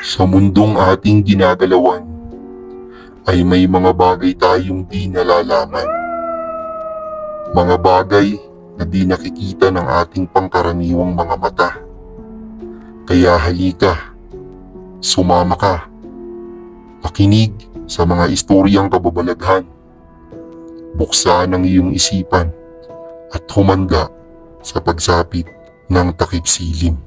Sa mundong ating ginagalawan ay may mga bagay tayong di nalalaman. Mga bagay na di nakikita ng ating pangkaraniwang mga mata. Kaya halika, sumama ka, makinig sa mga istoryang kababalaghan, buksan ang iyong isipan at humanda sa pagsapit ng takip silim.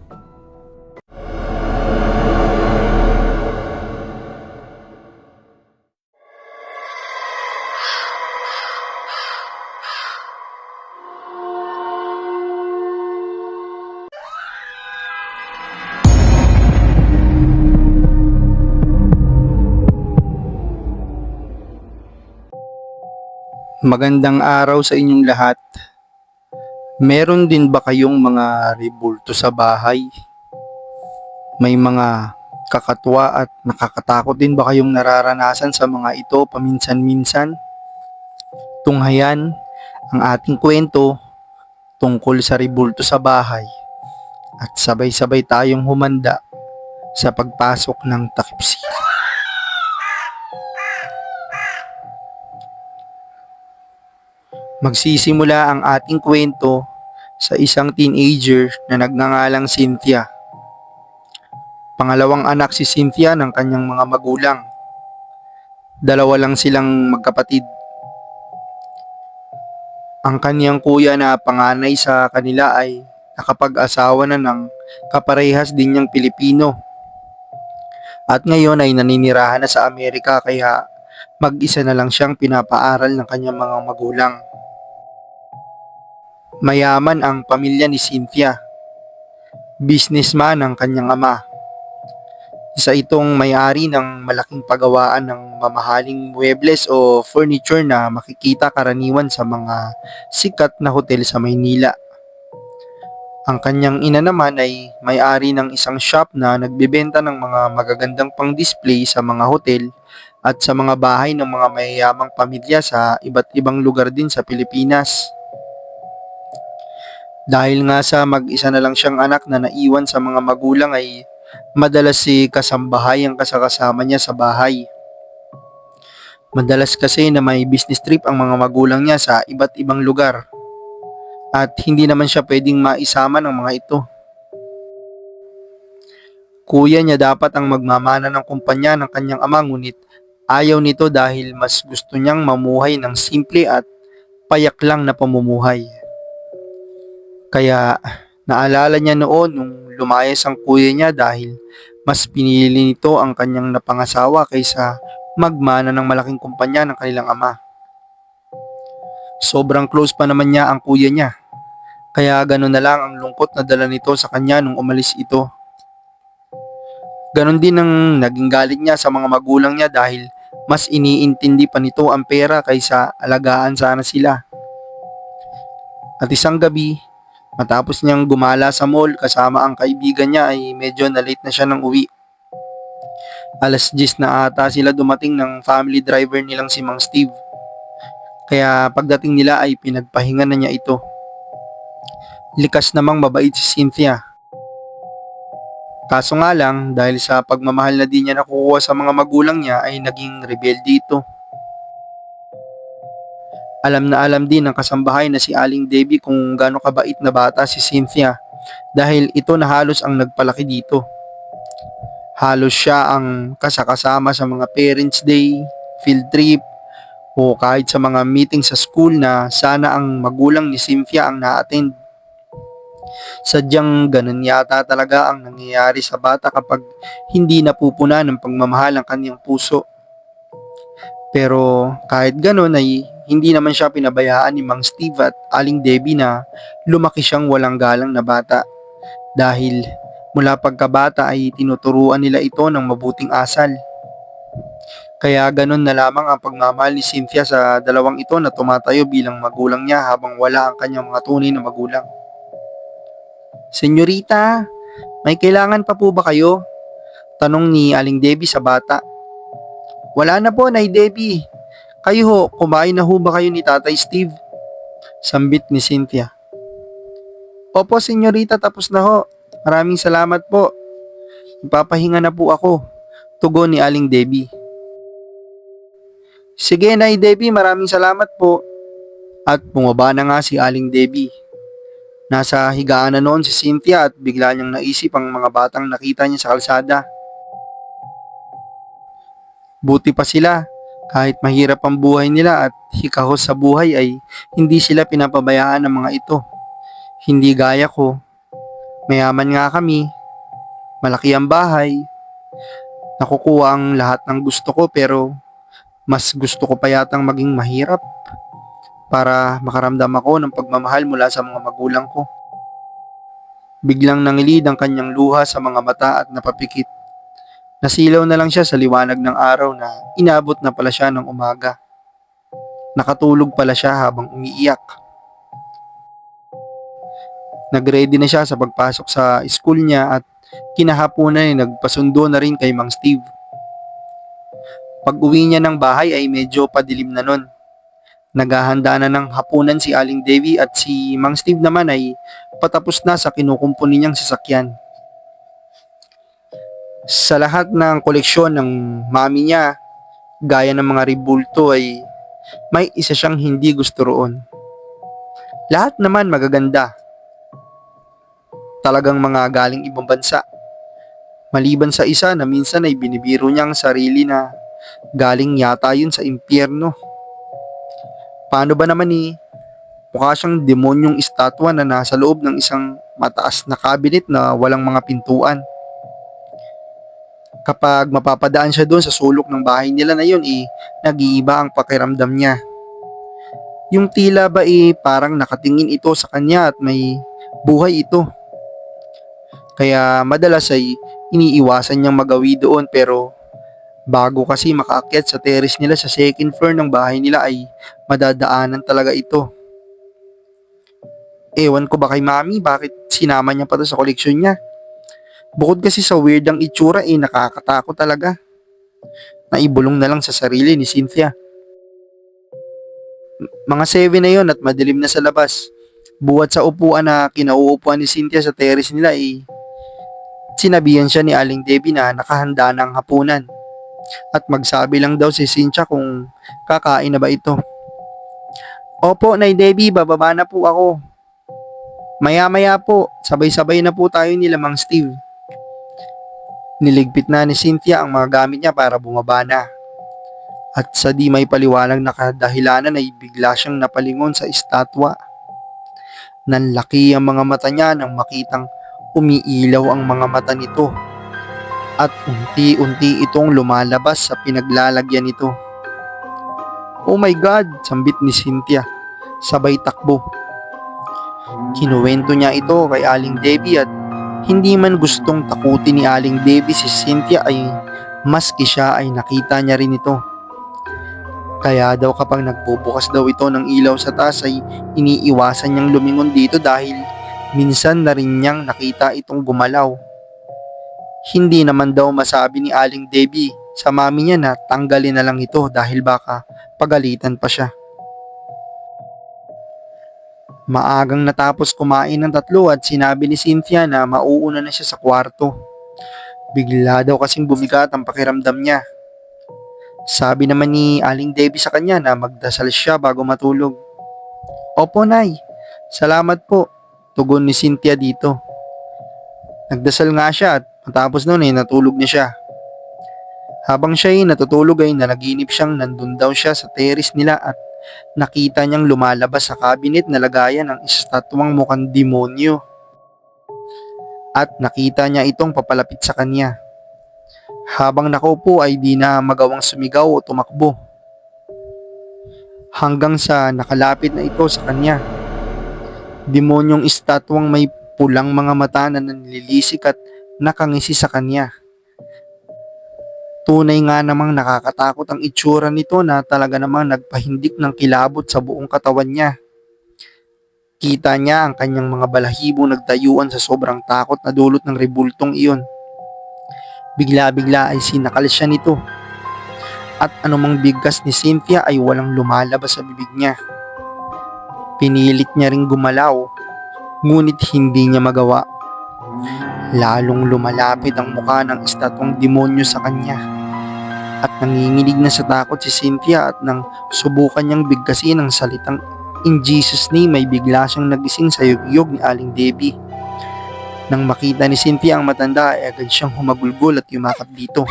Magandang araw sa inyong lahat. Meron din ba kayong mga rebulto sa bahay? May mga kakatwa at nakakatakot din ba kayong nararanasan sa mga ito paminsan-minsan? Tunghayan ang ating kwento tungkol sa rebulto sa bahay at sabay-sabay tayong humanda sa pagpasok ng takip silim. Magsisimula ang ating kwento sa isang teenager na nagngangalang Cynthia. Pangalawang anak si Cynthia ng kanyang mga magulang. Dalawa lang silang magkapatid. Ang kanyang kuya na panganay sa kanila ay nakapag-asawa na ng kaparehas din niyang Pilipino. At ngayon ay naninirahan na sa Amerika kaya mag-isa na lang siyang pinapaaral ng kanyang mga magulang. Mayaman ang pamilya ni Cynthia. Businessman ang kanyang ama. Isa itong may-ari ng malaking pagawaan ng mamahaling muebles o furniture na makikita karaniwan sa mga sikat na hotel sa Maynila. Ang kanyang ina naman ay may-ari ng isang shop na nagbebenta ng mga magagandang pang-display sa mga hotel at sa mga bahay ng mga mayayamang pamilya sa iba't ibang lugar din sa Pilipinas. Dahil nga sa mag-isa na lang siyang anak na naiwan sa mga magulang ay madalas si kasambahay ang kasakasama niya sa bahay. Madalas kasi na may business trip ang mga magulang niya sa iba't ibang lugar at hindi naman siya pwedeng maisama ng mga ito. Kuya niya dapat ang magmamana ng kumpanya ng kanyang ama ngunit ayaw nito dahil mas gusto niyang mamuhay ng simple at payak lang na pamumuhay. Kaya naalala niya noon nung lumayas ang kuya niya dahil mas pinili nito ang kanyang napangasawa kaysa magmana ng malaking kumpanya ng kanilang ama. Sobrang close pa naman niya ang kuya niya. Kaya gano'n na lang ang lungkot na dala nito sa kanya nung umalis ito. Ganon din ang naging galit niya sa mga magulang niya dahil mas iniintindi pa nito ang pera kaysa alagaan sana sila. At isang gabi, matapos niyang gumala sa mall kasama ang kaibigan niya ay medyo na-late na siya ng uwi. Alas 10 na ata sila dumating ng family driver nilang si Mang Steve. Kaya pagdating nila ay pinagpahinga na niya ito. Likas namang mabait si Cynthia. Kaso nga lang dahil sa pagmamahal na di niya nakukuha sa mga magulang niya ay naging rebelde ito. Alam na alam din ng kasambahay na si Aling Debbie kung gaano kabait na bata si Cynthia dahil ito na halos ang nagpalaki dito. Halos siya ang kasakasama sa mga parents day, field trip, o kahit sa mga meeting sa school na sana ang magulang ni Cynthia ang na-attend. Sadyang ganun yata talaga ang nangyayari sa bata kapag hindi napupuna ng pagmamahal ang kanyang puso. Pero kahit ganun ay hindi naman siya pinabayaan ni Mang Steve at Aling Debbie na lumaki siyang walang galang na bata dahil mula pagkabata ay tinuturuan nila ito ng mabuting asal. Kaya ganun na lamang ang pagmamahal ni Cynthia sa dalawang ito na tumatayo bilang magulang niya habang wala ang kanyang mga tunay na magulang. "Senyorita, may kailangan pa po ba kayo?" tanong ni Aling Debbie sa bata. "Wala na po, Nay Debbie. Kayo ho, kumain na ho ba kayo ni Tatay Steve?" sambit ni Cynthia. "Opo, senyorita, tapos na ho. Maraming salamat po." Ipapahinga na po ako, tugon ni Aling Debbie. Sige Nay Debbie, maraming salamat po. At bumaba na nga si Aling Debbie. Nasa higaan na noon si Cynthia at bigla niyang naisip ang mga batang nakita niya sa kalsada. Buti pa sila, kahit mahirap ang buhay nila at hikahos sa buhay ay hindi sila pinapabayaan ng mga ito. Hindi gaya ko, mayaman nga kami, malaki ang bahay, nakukuha ang lahat ng gusto ko pero mas gusto ko pa yatang maging mahirap para makaramdam ako ng pagmamahal mula sa mga magulang ko. Biglang nangilid ang kanyang luha sa mga mata at napapikit. Nasilaw na lang siya sa liwanag ng araw na inabot na pala siya ng umaga. Nakatulog pala siya habang umiiyak. Nagready na siya sa pagpasok sa school niya at kinahaponan ay nagpasundo na rin kay Mang Steve. Pag uwi niya ng bahay ay medyo padilim na nun. Naghahanda na ng hapunan si Aling Debbie at si Mang Steve naman ay patapos na sa kinukumpuni niyang sasakyan. Sa lahat ng koleksyon ng mami niya, gaya ng mga ribulto ay may isa siyang hindi gusto roon. Lahat naman magaganda. Talagang mga galing ibang bansa. Maliban sa isa na minsan ay binibiro niya ang sarili na galing yata yun sa impyerno. Paano ba naman mukha siyang demonyong estatwa na nasa loob ng isang mataas na cabinet na walang mga pintuan. Kapag mapapadaan siya doon sa sulok ng bahay nila na yun, nag-iiba ang pakiramdam niya. Yung tila ba parang nakatingin ito sa kanya at may buhay ito. Kaya madalas ay iniiwasan niyang magawi doon pero bago kasi makaakyat sa terrace nila sa second floor ng bahay nila ay madadaanan talaga ito. Ewan ko ba kay mami bakit sinama niya pa to sa koleksyon niya. Bukod kasi sa weird ang itsura nakakatakot talaga. Naibulong na lang sa sarili ni Cynthia. Mga 7 na yon at madilim na sa labas. Buwat sa upuan na kinauupuan ni Cynthia sa terrace nila sinabihan siya ni Aling Debbie na nakahanda na ang hapunan. At magsabi lang daw si Cynthia kung kakain na ba ito. Opo, Nay Debbie, bababa na po ako. Maya-maya po, sabay-sabay na po tayo nila Mang Steve. Niligpit na ni Cynthia ang mga gamit niya para bumaba na. At sa di may paliwanag na kadahilanan ay bigla siyang napalingon sa estatwa. Nanlaki ang mga mata niya nang makitang umiilaw ang mga mata nito. At unti-unti itong lumalabas sa pinaglalagyan nito. Oh my God, sambit ni Cynthia, sabay takbo. Kinuwento niya ito kay Aling Debbie at hindi man gustong takutin ni Aling Debbie si Cynthia ay maski siya ay nakita niya rin ito. Kaya daw kapag nagbubukas daw ito ng ilaw sa taas ay iniiwasan niyang lumingon dito dahil minsan na rin niyang nakita itong gumalaw. Hindi naman daw masabi ni Aling Debbie sa mami niya na tanggalin na lang ito dahil baka pagalitan pa siya. Maagang natapos kumain ng tatlo at sinabi ni Cynthia na mauuna na siya sa kwarto. Bigla daw kasing bumigat ang pakiramdam niya. Sabi naman ni Aling Debbie sa kanya na magdasal siya bago matulog. Opo Nay, salamat po, tugon ni Cynthia dito. Nagdasal nga siya at matapos noon natulog na siya. Habang siya natutulog ay nanaginip siyang nandun daw siya sa terrace nila at nakita niyang lumalabas sa cabinet na lagayan ng estatwang mukhang demonyo. At nakita niya itong papalapit sa kanya. Habang nakaupo ay di na magawang sumigaw o tumakbo. Hanggang sa nakalapit na ito sa kanya. Demonyong estatwang may pulang mga mata na nanlilisik at nakangisi sa kanya. Tunay nga namang nakakatakot ang itsura nito na talaga namang nagpahindik ng kilabot sa buong katawan niya. Kita niya ang kanyang mga balahibo nagtayuan sa sobrang takot na dulot ng rebultong iyon. Bigla-bigla ay sinakal siya nito. At anumang bigkas ni Cynthia ay walang lumalabas sa bibig niya. Pinilit niya ring gumalaw, ngunit hindi niya magawa. lalong lumalapit ang mukha ng estatwang demonyo sa kanya. At nanginginig na sa takot si Cynthia at nang subukan niyang bigkasin ang salitang "In Jesus name" ay bigla siyang nagising sa yugyog ni Aling Debbie. Nang makita ni Cynthia ang matanda ay agad siyang humagulgol at yumakap dito.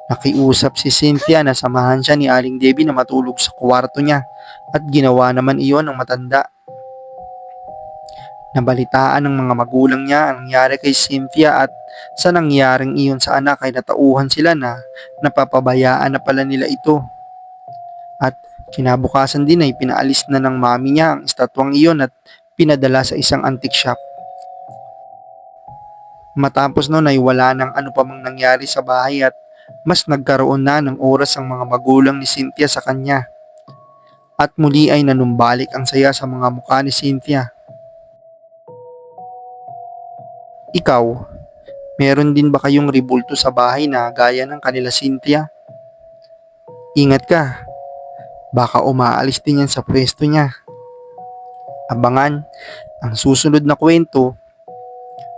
Nakiusap si Cynthia na samahan siya ni Aling Debbie na matulog sa kwarto niya at ginawa naman iyon ng matanda. Nabalitaan ng mga magulang niya ang nangyari kay Cynthia at sa nangyaring iyon sa anak ay natauhan sila na napapabayaan na pala nila ito. At kinabukasan din ay pinaalis na ng mami niya ang estatwang iyon at pinadala sa isang antique shop. Matapos noon ay wala nang ano pa mang nangyari sa bahay at mas nagkaroon na ng oras ang mga magulang ni Cynthia sa kanya. At muli ay nanumbalik ang saya sa mga mukha ni Cynthia. Ikaw, meron din ba kayong ribulto sa bahay na gaya ng kanila Cynthia? Ingat ka, baka umaalis din yan sa pwesto niya. Abangan ang susunod na kwento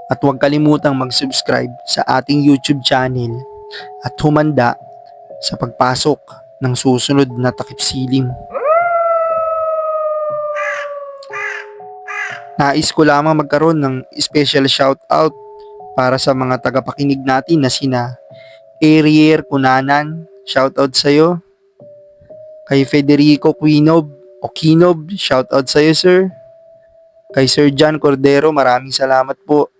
at huwag kalimutang mag-subscribe sa ating YouTube channel at humanda sa pagpasok ng susunod na takip silim. Nais ko lamang magkaroon ng special shoutout para sa mga tagapakinig natin na sina Arier Cunanan, shoutout sa'yo. Kay Federico Quinob, shoutout sa'yo sir. Kay Sir John Cordero, maraming salamat po.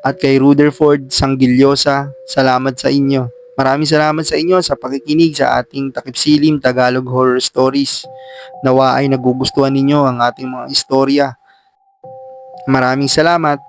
At kay Rutherford Sanggilyosa, salamat sa inyo. Maraming salamat sa inyo sa pakikinig sa ating Takip Silim Tagalog Horror Stories. Nawa ay nagugustuhan ninyo ang ating mga istorya. Maraming salamat.